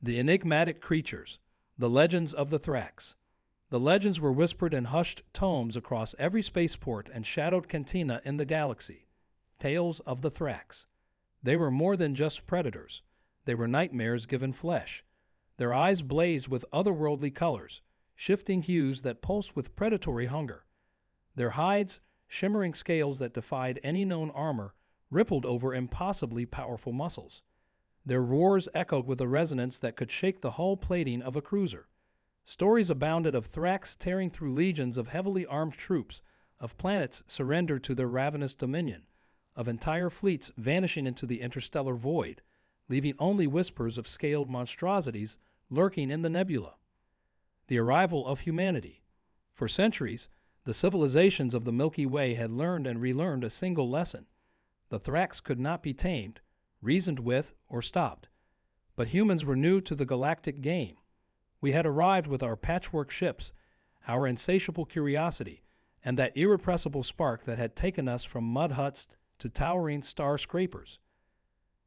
The enigmatic creatures, the legends of the Thrax. The legends were whispered in hushed tomes across every spaceport and shadowed cantina in the galaxy. Tales of the Thrax. They were more than just predators. They were nightmares given flesh. Their eyes blazed with otherworldly colors, shifting hues that pulsed with predatory hunger. Their hides, shimmering scales that defied any known armor, rippled over impossibly powerful muscles. Their roars echoed with a resonance that could shake the hull plating of a cruiser. Stories abounded of Thrax tearing through legions of heavily armed troops, of planets surrendered to their ravenous dominion, of entire fleets vanishing into the interstellar void, leaving only whispers of scaled monstrosities lurking in the nebula. The arrival of humanity. For centuries, the civilizations of the Milky Way had learned and relearned a single lesson. The Thrax could not be tamed, reasoned with, or stopped. But humans were new to the galactic game. We had arrived with our patchwork ships, our insatiable curiosity, and that irrepressible spark that had taken us from mud huts to towering star scrapers.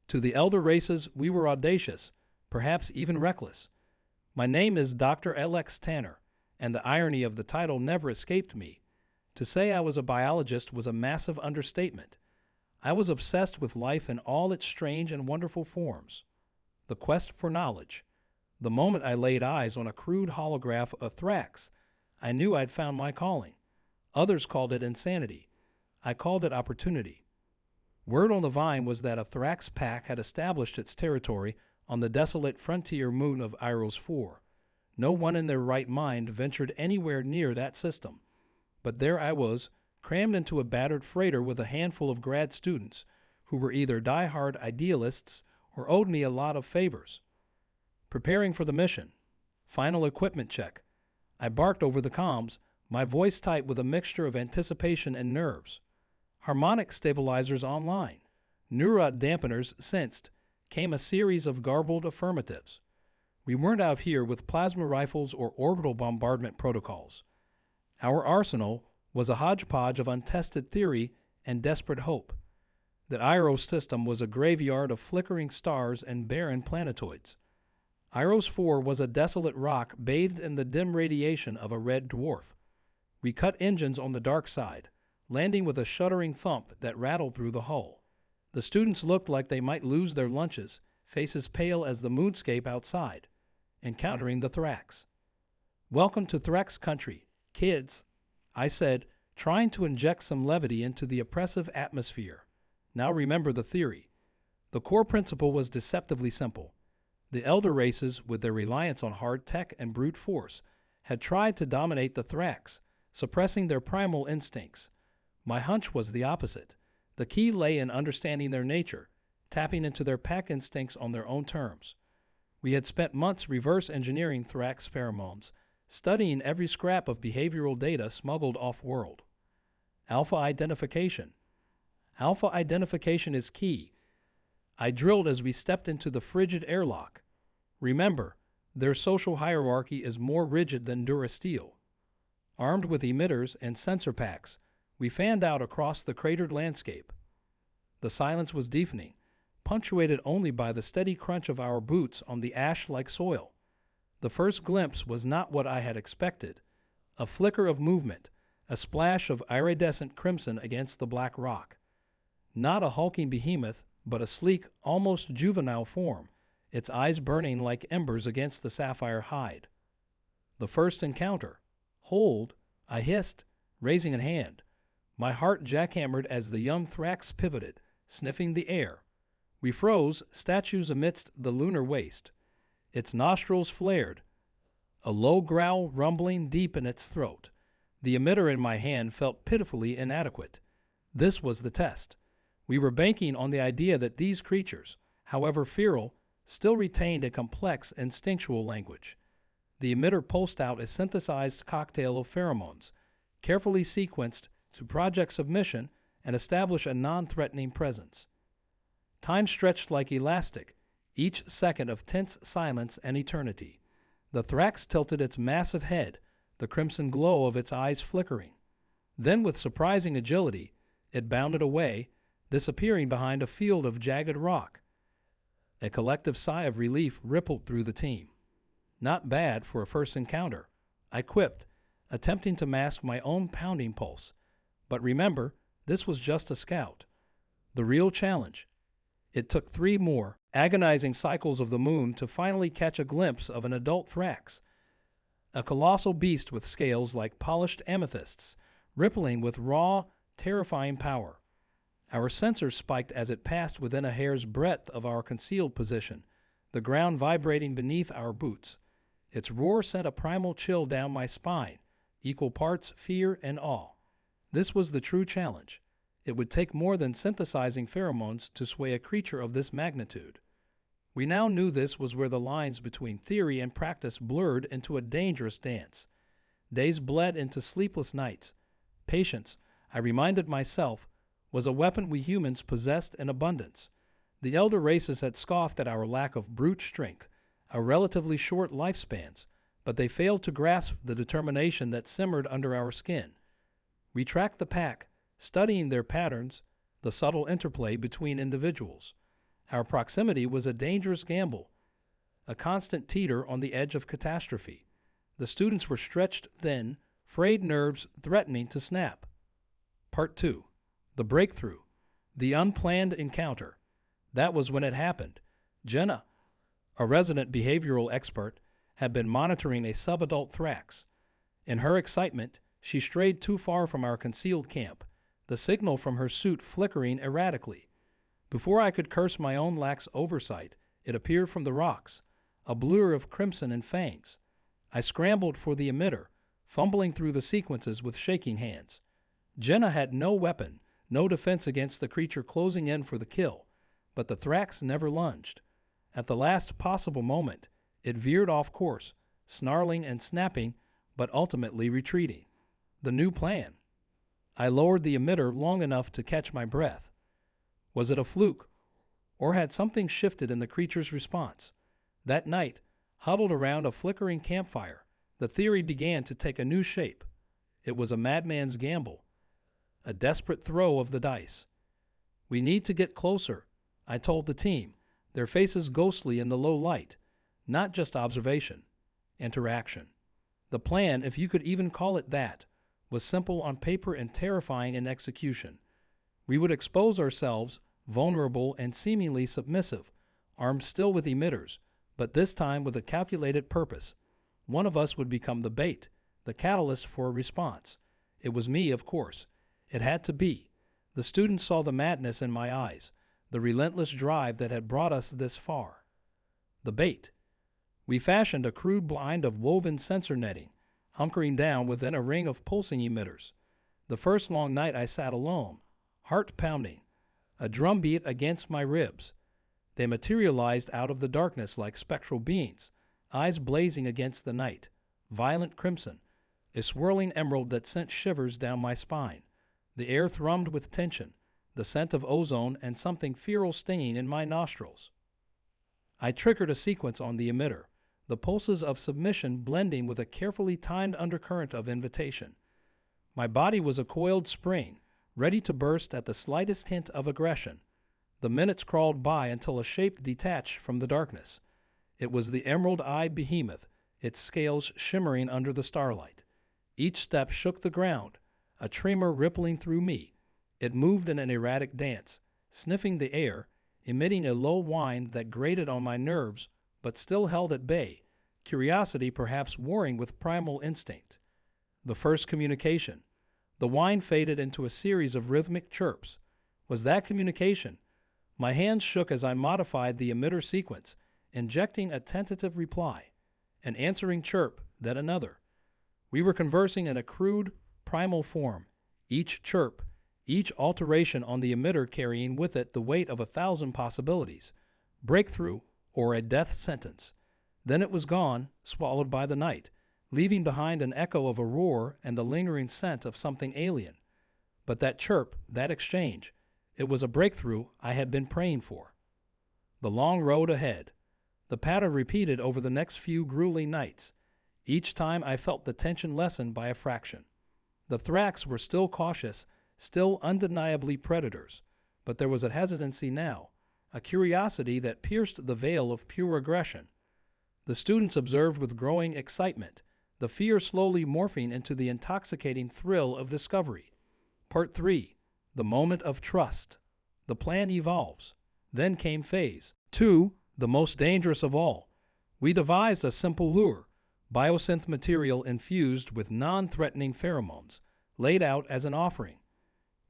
To the elder races, we were audacious, perhaps even reckless. My name is Dr. L.X. Tanner, and the irony of the title never escaped me. To say I was a biologist was a massive understatement. I was obsessed with life in all its strange and wonderful forms. The quest for knowledge. The moment I laid eyes on a crude holograph of Thrax, I knew I'd found my calling. Others called it insanity. I called it opportunity. Word on the vine was that a Thrax pack had established its territory on the desolate frontier moon of Iros 4. No one in their right mind ventured anywhere near that system. But there I was, crammed into a battered freighter with a handful of grad students who were either die-hard idealists or owed me a lot of favors. Preparing for the mission. Final equipment check. I barked over the comms, my voice tight with a mixture of anticipation and nerves. Harmonic stabilizers online. Neurot dampeners sensed. Came a series of garbled affirmatives. We weren't out here with plasma rifles or orbital bombardment protocols. Our arsenal was a hodgepodge of untested theory and desperate hope. The Iros system was a graveyard of flickering stars and barren planetoids. Iros 4 was a desolate rock bathed in the dim radiation of a red dwarf. We cut engines on the dark side, landing with a shuddering thump that rattled through the hull. The students looked like they might lose their lunches, faces pale as the moonscape outside, encountering the Thrax. "Welcome to Thrax country, kids," I said, trying to inject some levity into the oppressive atmosphere. Now remember the theory. The core principle was deceptively simple. The elder races, with their reliance on hard tech and brute force, had tried to dominate the Thrax, suppressing their primal instincts. My hunch was the opposite. The key lay in understanding their nature, tapping into their pack instincts on their own terms. We had spent months reverse engineering Thrax pheromones, studying every scrap of behavioral data smuggled off-world. Alpha identification. Alpha identification is key. I drilled as we stepped into the frigid airlock. Remember, their social hierarchy is more rigid than Durasteel. Armed with emitters and sensor packs, we fanned out across the cratered landscape. The silence was deafening, punctuated only by the steady crunch of our boots on the ash-like soil. The first glimpse was not what I had expected. A flicker of movement, a splash of iridescent crimson against the black rock. Not a hulking behemoth, but a sleek, almost juvenile form, its eyes burning like embers against the sapphire hide. The first encounter. "Hold," I hissed, raising a hand. My heart jackhammered as the young Thrax pivoted, sniffing the air. We froze, statues amidst the lunar waste. Its nostrils flared, a low growl rumbling deep in its throat. The emitter in my hand felt pitifully inadequate. This was the test. We were banking on the idea that these creatures, however feral, still retained a complex instinctual language. The emitter pulsed out a synthesized cocktail of pheromones, carefully sequenced to project submission and establish a non-threatening presence. Time stretched like elastic, each second of tense silence and eternity. The Thrax tilted its massive head, the crimson glow of its eyes flickering. Then, with surprising agility, it bounded away, disappearing behind a field of jagged rock. A collective sigh of relief rippled through the team. Not bad for a first encounter, I quipped, attempting to mask my own pounding pulse. But remember, this was just a scout. The real challenge. It took 3 more agonizing cycles of the moon to finally catch a glimpse of an adult Thrax, a colossal beast with scales like polished amethysts, rippling with raw, terrifying power. Our sensors spiked as it passed within a hair's breadth of our concealed position, the ground vibrating beneath our boots. Its roar sent a primal chill down my spine, equal parts fear and awe. This was the true challenge. It would take more than synthesizing pheromones to sway a creature of this magnitude. We now knew this was where the lines between theory and practice blurred into a dangerous dance. Days bled into sleepless nights. Patience, I reminded myself, was a weapon we humans possessed in abundance. The elder races had scoffed at our lack of brute strength, our relatively short lifespans, but they failed to grasp the determination that simmered under our skin. We tracked the pack, studying their patterns, the subtle interplay between individuals. Our proximity was a dangerous gamble, a constant teeter on the edge of catastrophe. The students were stretched thin, frayed nerves threatening to snap. Part 2. The breakthrough. The unplanned encounter. That was when it happened. Jenna, a resident behavioral expert, had been monitoring a subadult Thrax. In her excitement, she strayed too far from our concealed camp, the signal from her suit flickering erratically. Before I could curse my own lax oversight, it appeared from the rocks, a blur of crimson and fangs. I scrambled for the emitter, fumbling through the sequences with shaking hands. Jenna had no weapon, no defense against the creature closing in for the kill, but the Thrax never lunged. At the last possible moment, it veered off course, snarling and snapping, but ultimately retreating. The new plan. I lowered the emitter long enough to catch my breath. Was it a fluke, or had something shifted in the creature's response? That night, huddled around a flickering campfire, the theory began to take a new shape. It was a madman's gamble, a desperate throw of the dice. We need to get closer, I told the team, their faces ghostly in the low light. Not just observation, interaction. The plan, if you could even call it that, was simple on paper and terrifying in execution. We would expose ourselves, vulnerable and seemingly submissive, armed still with emitters, but this time with a calculated purpose. One of us would become the bait, the catalyst for a response. It was me, of course. It had to be. The students saw the madness in my eyes, the relentless drive that had brought us this far. The bait. We fashioned a crude blind of woven sensor netting, hunkering down within a ring of pulsing emitters. The first long night I sat alone, heart pounding, a drumbeat against my ribs. They materialized out of the darkness like spectral beings, eyes blazing against the night, violent crimson, a swirling emerald that sent shivers down my spine. The air thrummed with tension, the scent of ozone and something feral stinging in my nostrils. I triggered a sequence on the emitter, the pulses of submission blending with a carefully timed undercurrent of invitation. My body was a coiled spring, ready to burst at the slightest hint of aggression. The minutes crawled by until a shape detached from the darkness. It was the emerald-eyed behemoth, its scales shimmering under the starlight. Each step shook the ground, a tremor rippling through me. It moved in an erratic dance, sniffing the air, emitting a low whine that grated on my nerves but still held at bay, curiosity perhaps warring with primal instinct. The first communication. The whine faded into a series of rhythmic chirps. Was that communication? My hands shook as I modified the emitter sequence, injecting a tentative reply, an answering chirp, then another. We were conversing in a crude, primal form, each chirp, each alteration on the emitter carrying with it the weight of 1,000 possibilities, breakthrough, or a death sentence. Then it was gone, swallowed by the night, leaving behind an echo of a roar and the lingering scent of something alien. But that chirp, that exchange, it was a breakthrough I had been praying for. The long road ahead. The pattern repeated over the next few grueling nights. Each time I felt the tension lessen by a fraction. The Thrax were still cautious, still undeniably predators, but there was a hesitancy now, a curiosity that pierced the veil of pure aggression. The students observed with growing excitement, the fear slowly morphing into the intoxicating thrill of discovery. Part 3. The moment of trust. The plan evolves. Then came phase 2, the most dangerous of all. We devised a simple lure, biosynth material infused with non-threatening pheromones, laid out as an offering.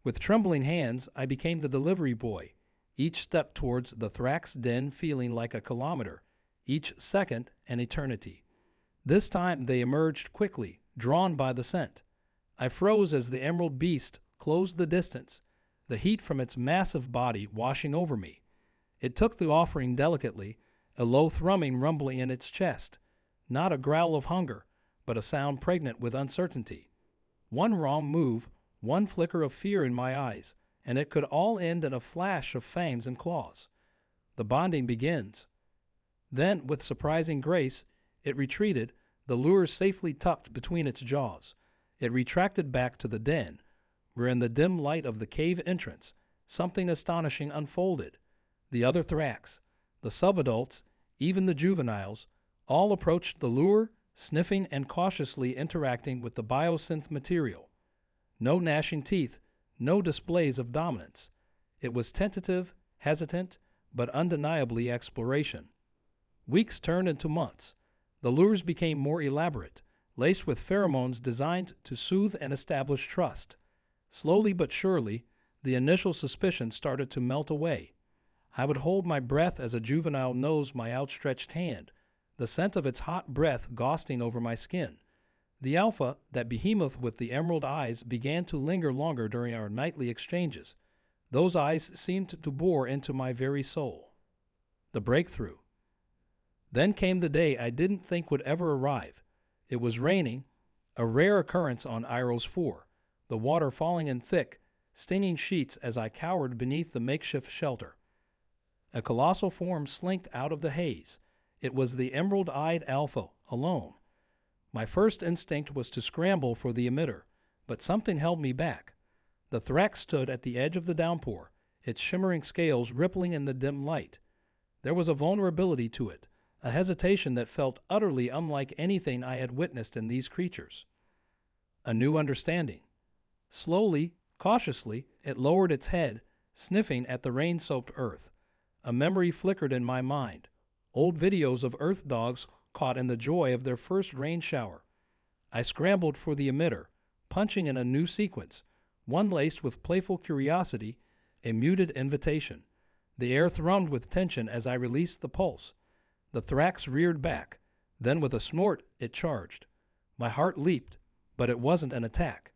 With trembling hands, I became the delivery boy, each step towards the Thrax den feeling like a kilometer, each second an eternity. This time they emerged quickly, drawn by the scent. I froze as the emerald beast closed the distance, the heat from its massive body washing over me. It took the offering delicately, a low thrumming rumbling in its chest, not a growl of hunger, but a sound pregnant with uncertainty. One wrong move, one flicker of fear in my eyes, and it could all end in a flash of fangs and claws. The bonding begins. Then, with surprising grace, it retreated, the lure safely tucked between its jaws. It retracted back to the den, where in the dim light of the cave entrance, something astonishing unfolded. The other Thrax, the subadults, even the juveniles, all approached the lure, sniffing and cautiously interacting with the biosynth material. No gnashing teeth, no displays of dominance. It was tentative, hesitant, but undeniably exploration. Weeks turned into months. The lures became more elaborate, laced with pheromones designed to soothe and establish trust. Slowly but surely, the initial suspicion started to melt away. I would hold my breath as a juvenile nosed my outstretched hand, the scent of its hot breath gusting over my skin. The alpha, that behemoth with the emerald eyes, began to linger longer during our nightly exchanges. Those eyes seemed to bore into my very soul. The breakthrough. Then came the day I didn't think would ever arrive. It was raining, a rare occurrence on Iros 4, the water falling in thick, stinging sheets as I cowered beneath the makeshift shelter. A colossal form slinked out of the haze. It was the emerald-eyed alpha, alone. My first instinct was to scramble for the emitter, but something held me back. The Thrax stood at the edge of the downpour, its shimmering scales rippling in the dim light. There was a vulnerability to it, a hesitation that felt utterly unlike anything I had witnessed in these creatures. A new understanding. Slowly, cautiously, it lowered its head, sniffing at the rain-soaked earth. A memory flickered in my mind. Old videos of earth dogs caught in the joy of their first rain shower. I scrambled for the emitter, punching in a new sequence, one laced with playful curiosity, a muted invitation. The air thrummed with tension as I released the pulse. The Thrax reared back. Then with a snort, it charged. My heart leaped, but it wasn't an attack.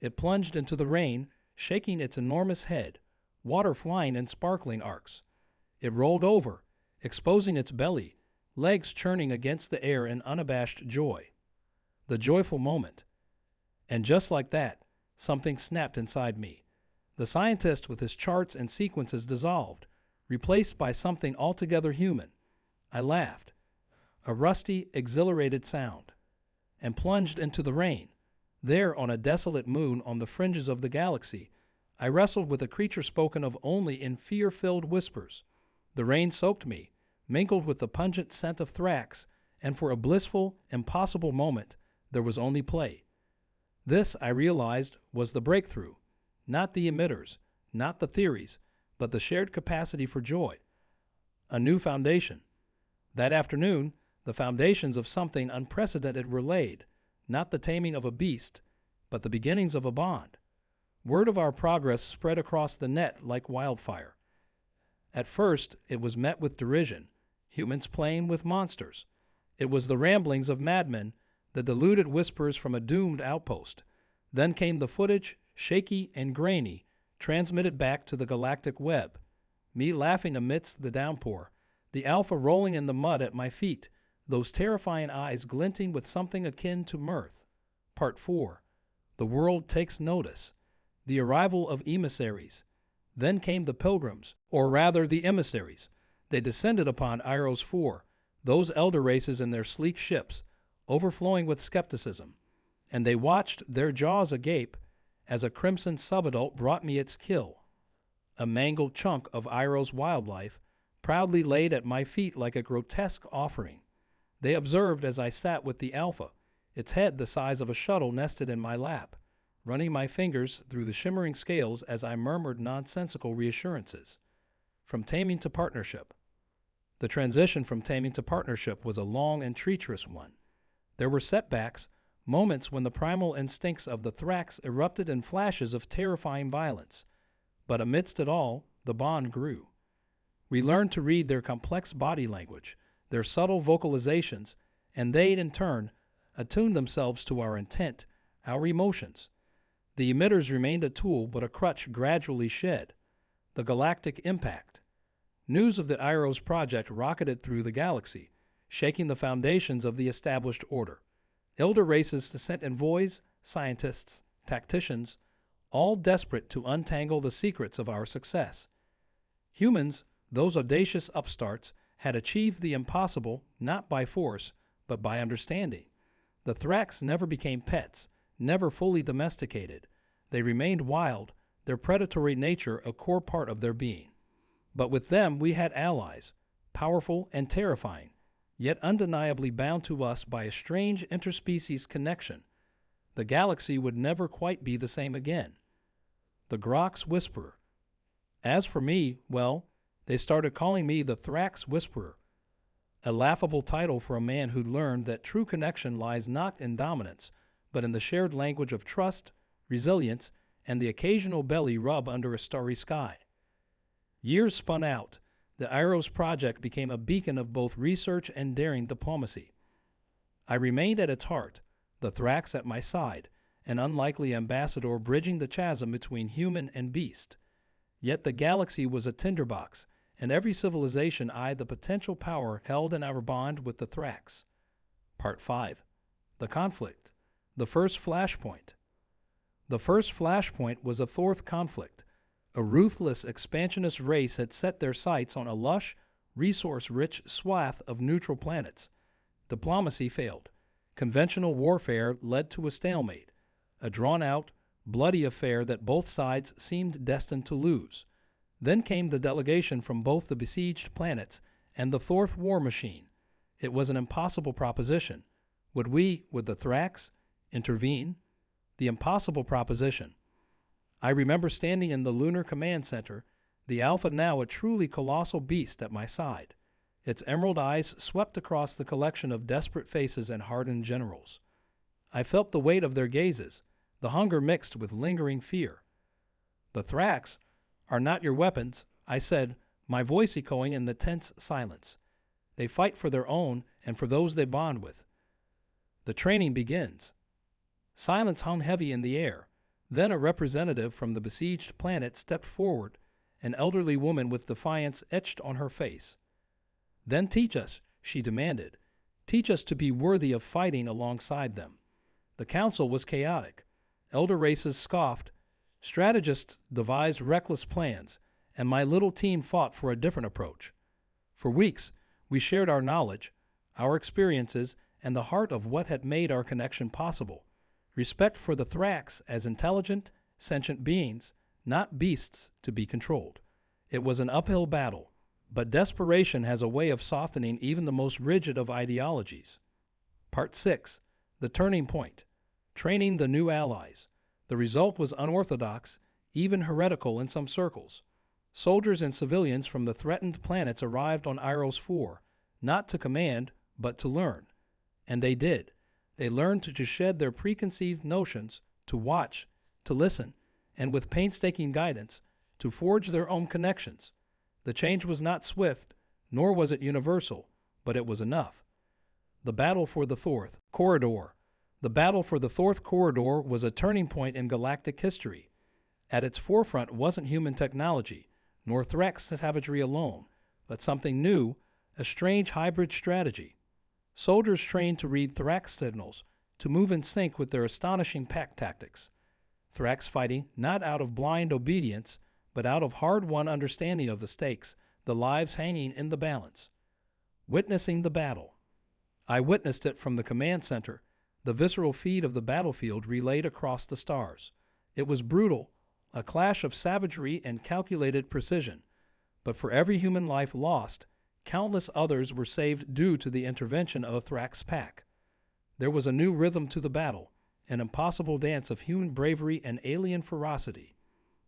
It plunged into the rain, shaking its enormous head, water flying in sparkling arcs. It rolled over, exposing its belly, legs churning against the air in unabashed joy. The joyful moment. And just like that, something snapped inside me. The scientist with his charts and sequences dissolved, replaced by something altogether human. I laughed, a rusty, exhilarated sound, and plunged into the rain. There, on a desolate moon on the fringes of the galaxy, I wrestled with a creature spoken of only in fear-filled whispers. The rain soaked me, mingled with the pungent scent of Thrax, and for a blissful, impossible moment, there was only play. This, I realized, was the breakthrough. Not the emitters, not the theories, but the shared capacity for joy. A new foundation. That afternoon, the foundations of something unprecedented were laid, not the taming of a beast, but the beginnings of a bond. Word of our progress spread across the net like wildfire. At first, it was met with derision, humans playing with monsters. It was the ramblings of madmen, the deluded whispers from a doomed outpost. Then came the footage, shaky and grainy, transmitted back to the galactic web. Me laughing amidst the downpour, the alpha rolling in the mud at my feet, those terrifying eyes glinting with something akin to mirth. Part 4. The world takes notice. The arrival of emissaries. Then came the pilgrims, or rather the emissaries. They descended upon Iros 4, those elder races in their sleek ships, overflowing with skepticism, and they watched, their jaws agape, as a crimson subadult brought me its kill. a mangled chunk of Iroh's wildlife, proudly laid at my feet like a grotesque offering. They observed as I sat with the Alpha, its head the size of a shuttle nested in my lap, running my fingers through the shimmering scales as I murmured nonsensical reassurances. From taming to partnership. The transition from taming to partnership was a long and treacherous one. There were setbacks, moments when the primal instincts of the Thrax erupted in flashes of terrifying violence. But amidst it all, the bond grew. We learned to read their complex body language, their subtle vocalizations, and they, in turn, attuned themselves to our intent, our emotions. The emitters remained a tool, but a crutch gradually shed. The galactic impact. News of the Iroh's project rocketed through the galaxy, shaking the foundations of the established order. Elder races sent envoys, scientists, tacticians, all desperate to untangle the secrets of our success. Humans, those audacious upstarts, had achieved the impossible not by force, but by understanding. The Thrax never became pets, never fully domesticated. They remained wild, their predatory nature a core part of their being. But with them we had allies, powerful and terrifying, yet undeniably bound to us by a strange interspecies connection. The galaxy would never quite be the same again. The Grok's Whisperer. As for me, well, they started calling me the Thrax Whisperer, a laughable title for a man who'd learned that true connection lies not in dominance, but in the shared language of trust, resilience, and the occasional belly rub under a starry sky. Years spun out. The Iroh's project became a beacon of both research and daring diplomacy. I remained at its heart, the Thrax at my side, an unlikely ambassador bridging the chasm between human and beast. Yet the galaxy was a tinderbox, and every civilization eyed the potential power held in our bond with the Thrax. Part 5. The Conflict. The First Flashpoint. The first flashpoint was a Thorth conflict. A ruthless expansionist race had set their sights on a lush, resource-rich swath of neutral planets. Diplomacy failed. Conventional warfare led to a stalemate, a drawn-out, bloody affair that both sides seemed destined to lose. Then came the delegation from both the besieged planets and the Thorth war machine. It was an impossible proposition. Would the Thrax, intervene? The impossible proposition. I remember standing in the Lunar Command Center, the Alpha now a truly colossal beast at my side. Its emerald eyes swept across the collection of desperate faces and hardened generals. I felt the weight of their gazes, the hunger mixed with lingering fear. The Thrax are not your weapons, I said, my voice echoing in the tense silence. They fight for their own and for those they bond with. The training begins. Silence hung heavy in the air. Then a representative from the besieged planet stepped forward, an elderly woman with defiance etched on her face. Then teach us, she demanded. Teach us to be worthy of fighting alongside them. The council was chaotic. Elder races scoffed. Strategists devised reckless plans, and my little team fought for a different approach. For weeks, we shared our knowledge, our experiences, and the heart of what had made our connection possible. Respect for the Thrax as intelligent, sentient beings, not beasts to be controlled. It was an uphill battle, but desperation has a way of softening even the most rigid of ideologies. Part 6. The Turning Point. Training the new allies. The result was unorthodox, even heretical in some circles. Soldiers and civilians from the threatened planets arrived on Iroh's 4, not to command, but to learn. And they did. They learned to shed their preconceived notions, to watch, to listen, and with painstaking guidance, to forge their own connections. The change was not swift, nor was it universal, but it was enough. The battle for the Thorth corridor. The battle for the Thorth corridor was a turning point in galactic history. At its forefront wasn't human technology, nor Thrax savagery alone, but something new, a strange hybrid strategy. Soldiers trained to read Thrax signals, to move in sync with their astonishing pack tactics. Thrax fighting not out of blind obedience, but out of hard-won understanding of the stakes, the lives hanging in the balance. Witnessing the battle. I witnessed it from the command center, the visceral feed of the battlefield relayed across the stars. It was brutal, a clash of savagery and calculated precision. But for every human life lost, countless others were saved due to the intervention of a Thrax pack. There was a new rhythm to the battle, an impossible dance of human bravery and alien ferocity.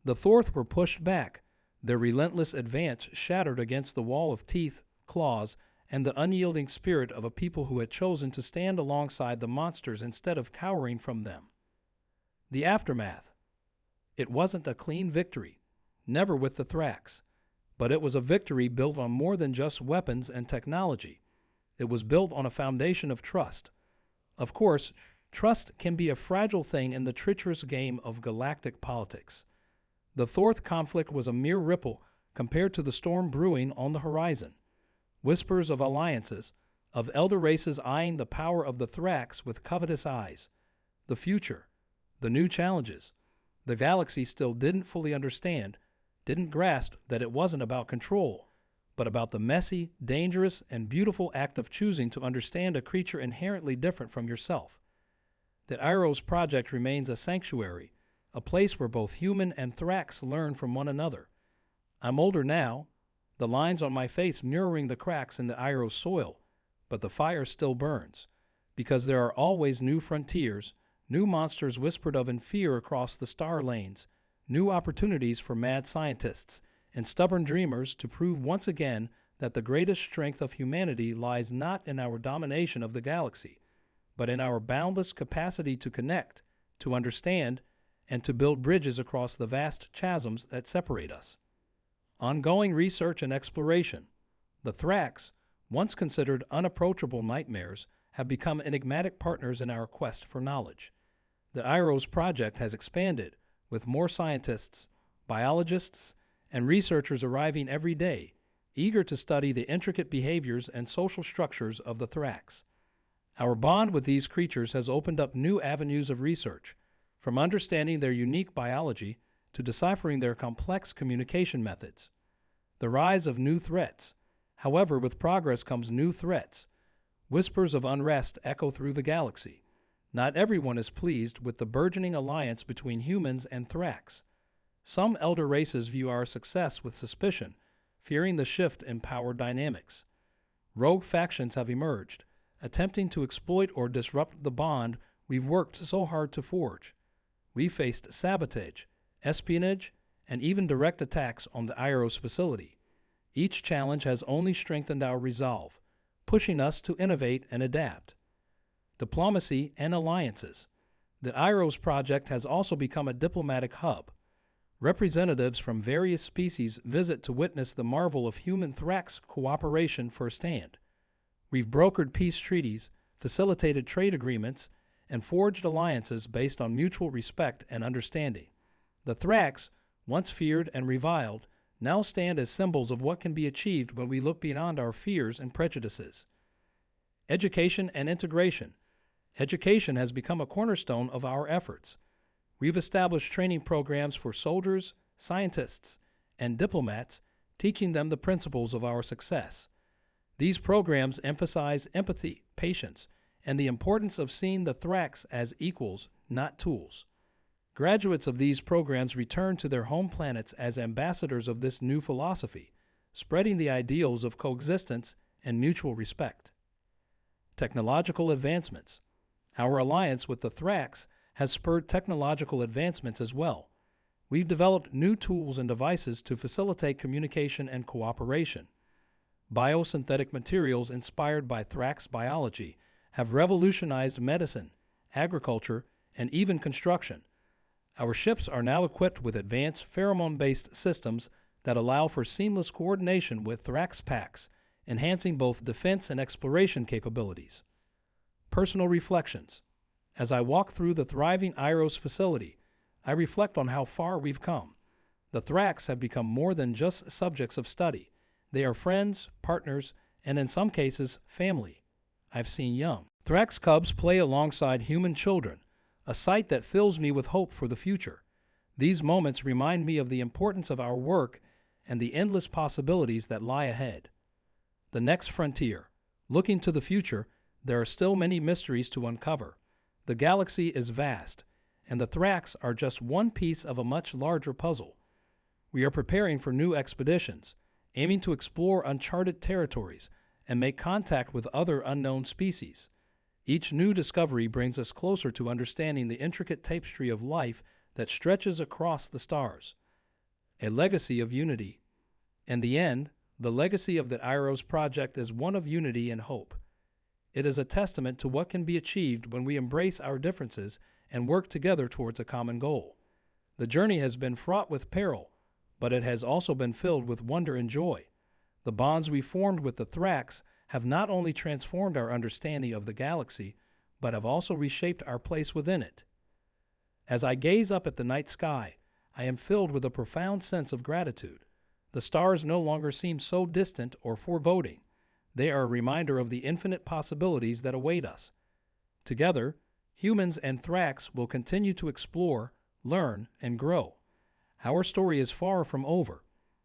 The Thorth were pushed back, their relentless advance shattered against the wall of teeth, claws, and the unyielding spirit of a people who had chosen to stand alongside the monsters instead of cowering from them. The aftermath. It wasn't a clean victory, never with the Thrax, but it was a victory built on more than just weapons and technology. It was built on a foundation of trust. Of course, trust can be a fragile thing in the treacherous game of galactic politics. The Thorth conflict was a mere ripple compared to the storm brewing on the horizon. Whispers of alliances, of elder races eyeing the power of the Thrax with covetous eyes. The future, the new challenges. The galaxy still didn't fully understand, didn't grasp that it wasn't about control, but about the messy, dangerous, and beautiful act of choosing to understand a creature inherently different from yourself. The Iros Project remains a sanctuary, a place where both human and Thrax learn from one another. I'm older now, the lines on my face mirroring the cracks in the Iros soil, but the fire still burns, because there are always new frontiers, new monsters whispered of in fear across the star lanes, new opportunities for mad scientists and stubborn dreamers to prove once again that the greatest strength of humanity lies not in our domination of the galaxy, but in our boundless capacity to connect, to understand, and to build bridges across the vast chasms that separate us. Ongoing research and exploration. The Thrax, once considered unapproachable nightmares, have become enigmatic partners in our quest for knowledge. The Iros Project has expanded, with more scientists, biologists, and researchers arriving every day, eager to study the intricate behaviors and social structures of the Thrax. Our bond with these creatures has opened up new avenues of research, from understanding their unique biology to deciphering their complex communication methods. The rise of new threats. However, with progress comes new threats. Whispers of unrest echo through the galaxy. Not everyone is pleased with the burgeoning alliance between humans and Thrax. Some elder races view our success with suspicion, fearing the shift in power dynamics. Rogue factions have emerged, attempting to exploit or disrupt the bond we've worked so hard to forge. We faced sabotage, espionage, and even direct attacks on the Iros facility. Each challenge has only strengthened our resolve, pushing us to innovate and adapt. Diplomacy and alliances. The Iros Project has also become a diplomatic hub. Representatives from various species visit to witness the marvel of human-Thrax cooperation firsthand. We've brokered peace treaties, facilitated trade agreements, and forged alliances based on mutual respect and understanding. The Thrax, once feared and reviled, now stand as symbols of what can be achieved when we look beyond our fears and prejudices. Education and integration. Education has become a cornerstone of our efforts. We've established training programs for soldiers, scientists, and diplomats, teaching them the principles of our success. These programs emphasize empathy, patience, and the importance of seeing the Thrax as equals, not tools. Graduates of these programs return to their home planets as ambassadors of this new philosophy, spreading the ideals of coexistence and mutual respect. Technological advancements. Our alliance with the Thrax has spurred technological advancements as well. We've developed new tools and devices to facilitate communication and cooperation. Biosynthetic materials inspired by Thrax biology have revolutionized medicine, agriculture, and even construction. Our ships are now equipped with advanced pheromone-based systems that allow for seamless coordination with Thrax packs, enhancing both defense and exploration capabilities. Personal reflections. As I walk through the thriving Iros facility, I reflect on how far we've come. The Thrax have become more than just subjects of study. They are friends, partners, and in some cases, family. I've seen young Thrax cubs play alongside human children, a sight that fills me with hope for the future. These moments remind me of the importance of our work and the endless possibilities that lie ahead. The next frontier. Looking to the future, there are still many mysteries to uncover. The galaxy is vast, and the Thrax are just one piece of a much larger puzzle. We are preparing for new expeditions, aiming to explore uncharted territories and make contact with other unknown species. Each new discovery brings us closer to understanding the intricate tapestry of life that stretches across the stars. A legacy of unity. In the end, the legacy of the IROS project is one of unity and hope. It is a testament to what can be achieved when we embrace our differences and work together towards a common goal. The journey has been fraught with peril, but it has also been filled with wonder and joy. The bonds we formed with the Thrax have not only transformed our understanding of the galaxy, but have also reshaped our place within it. As I gaze up at the night sky, I am filled with a profound sense of gratitude. The stars no longer seem so distant or foreboding. They are a reminder of the infinite possibilities that await us. Together, humans and Thrax will continue to explore, learn, and grow. Our story is far from over.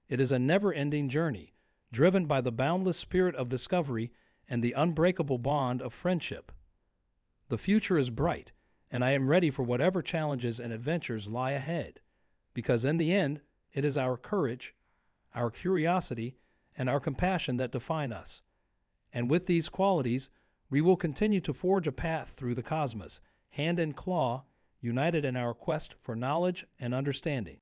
It is a never-ending journey, driven by the boundless spirit of discovery and the unbreakable bond of friendship. The future is bright, and I am ready for whatever challenges and adventures lie ahead, because in the end, it is our courage, our curiosity, and our compassion that define us. And with these qualities, we will continue to forge a path through the cosmos, hand in claw, united in our quest for knowledge and understanding.